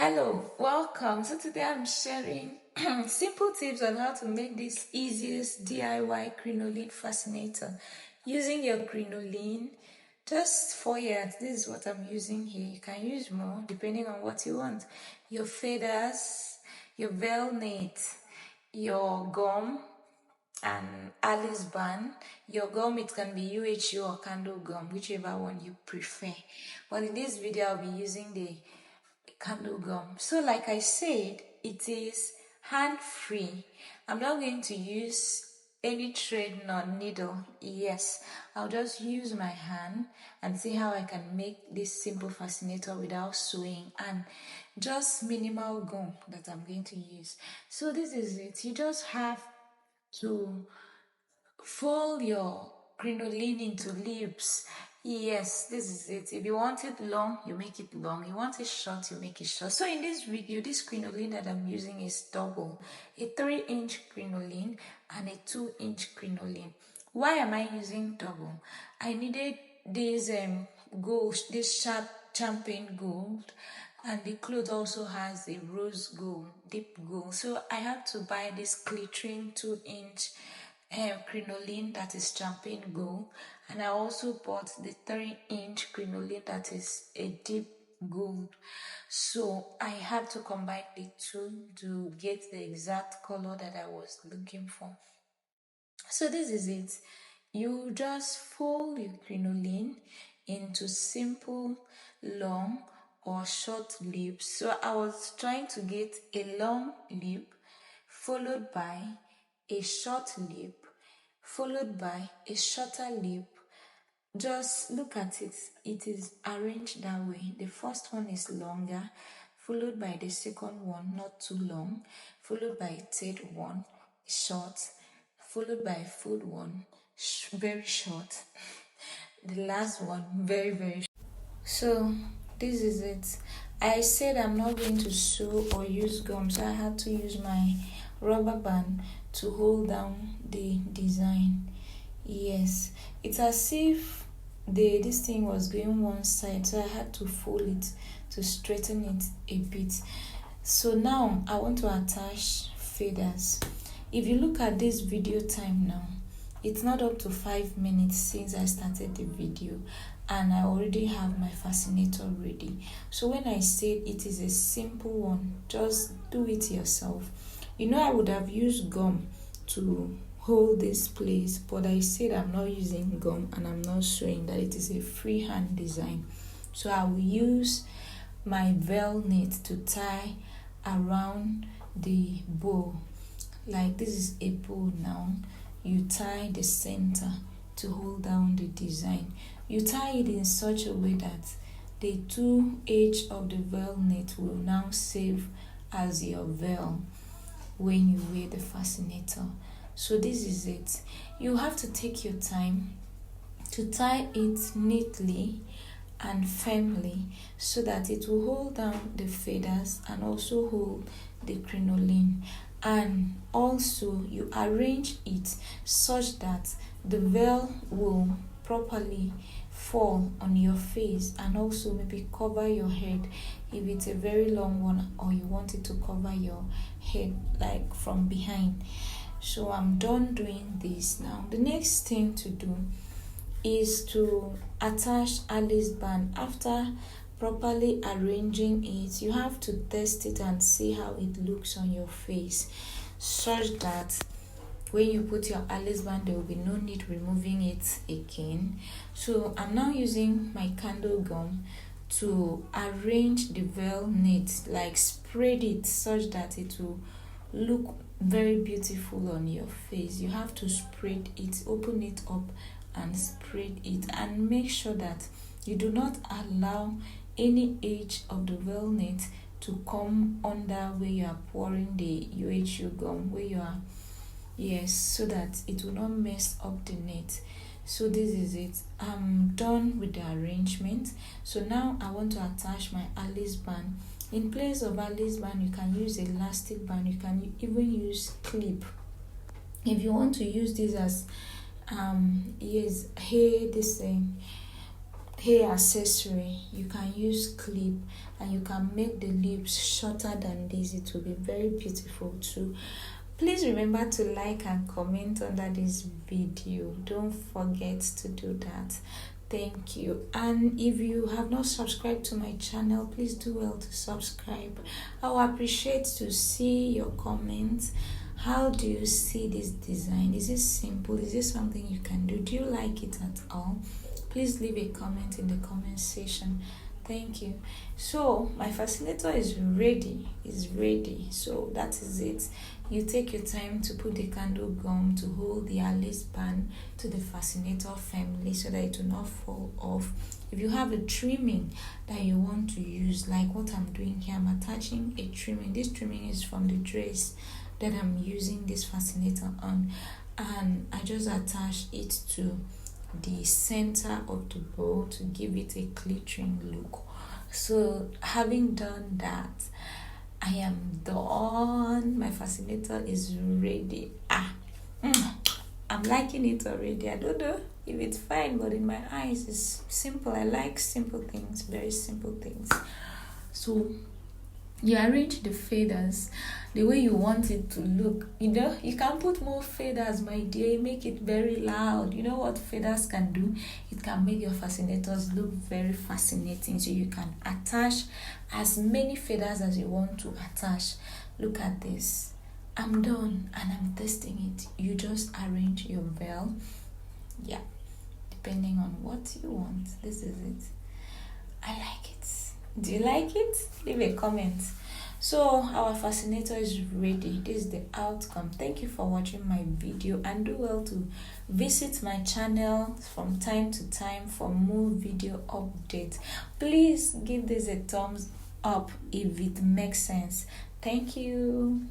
Hello, welcome. So today I'm sharing simple tips on how to make this easiest DIY crinoline fascinator using your crinoline. Just 4 yards. This is what I'm using here. You can use more depending on what you want. Your feathers, your velvet, your gum, and Alice band. Your gum, it can be UHU or candle gum, whichever one you prefer. But in this video, I'll be using the candle gum. So like I said, it is hand free. I'm not going to use any thread nor needle. Yes, I'll just use my hand and see how I can make this simple fascinator without sewing, and just minimal gum that I'm going to use. So this is it. You just have to fold your crinoline into leaves. Yes, this is it. If you want it long, you make it long. You want it short, you make it short. So in this video, this crinoline that I'm using is double. A 3-inch crinoline and a 2-inch crinoline. Why am I using double? I needed this gold, this sharp champagne gold, and the cloth also has a rose gold, deep gold. So I have to buy this glittering 2-inch crinoline that is champagne gold, and I also bought the 3-inch crinoline that is a deep gold. So I have to combine the two to get the exact color that I was looking for. So this is it. You just fold your crinoline into simple long or short loops. So I was trying to get a long loop followed by a short loop followed by a shorter loop. Just look at it. It is arranged that way. The first one is longer, followed by the second one, not too long, followed by a third one, short, followed by a fourth one, very short. The last one, very, very short. So this is it. I said I'm not going to sew or use gum, so I had to use my rubber band to hold down the design. Yes, it's as if this thing was going one side, so I had to fold it to straighten it a bit. So now I want to attach feathers. If you look at this video time now, it's not up to 5 minutes since I started the video, and I already have my fascinator ready. So when I said it is a simple one, just do it yourself. You know, I would have used gum to hold this place, but I said I'm not using gum and I'm not showing that it is a freehand design. So I will use my velvet to tie around the bow. Like this is a bow now. You tie the center to hold down the design. You tie it in such a way that the two edges of the velvet will now serve as your veil when you wear the fascinator. So this is it. You have to take your time to tie it neatly and firmly so that it will hold down the feathers and also hold the crinoline. And also you arrange it such that the veil will properly fall on your face, and also maybe cover your head if it's a very long one, or you want it to cover your head like from behind. So I'm done doing this. Now the next thing to do is to attach Alice band. After properly arranging it, you have to test it and see how it looks on your face, such that when you put your Alice band, there will be no need removing it again. So I'm now using my candle gum to arrange the velvet, like spread it such that it will look very beautiful on your face. You have to spread it, open it up and spread it, and make sure that you do not allow any edge of the velvet to come under where you are pouring the UHU gum, where you are, yes, so that it will not mess up the net. So this is it. I'm done with the arrangement. So now I want to attach my Alice band. In place of Alice band, you can use elastic band. You can even use clip. If you want to use this as yes, hey, this thing, hair accessory, you can use clip, and you can make the lips shorter than this. It will be very beautiful too. Please remember to like and comment under this video. Don't forget to do that. Thank you. And if you have not subscribed to my channel, please do well to subscribe. I will appreciate to see your comments. How do you see this design? Is it simple? Is it something you can do? Do you like it at all? Please leave a comment in the comment section. Thank you. So my fascinator is ready. It's ready. So that is it. You take your time to put the candle gum to hold the Alice band to the fascinator firmly so that it will not fall off. If you have a trimming that you want to use, like what I'm doing here, I'm attaching a trimming. This trimming is from the dress that I'm using this fascinator on, and I just attach it to the center of the bow to give it a glittering look. So having done that, I am done. My fascinator is ready. I'm liking it already. I don't know if it's fine, but in my eyes it's simple. I like simple things, very simple things. So you arrange the feathers the way you want it to look. You know, you can put more feathers, my dear, make it very loud. You know what feathers can do? It can make your fascinators look very fascinating. So you can attach as many feathers as you want to attach. Look at this. I'm done and I'm testing it. You just arrange your veil, yeah, depending on what you want. This is it. I like it. Do you like it? Leave a comment. So our fascinator is ready. This is the outcome. Thank you for watching my video, and do well to visit my channel from time to time for more video updates. Please give this a thumbs up if it makes sense. Thank you.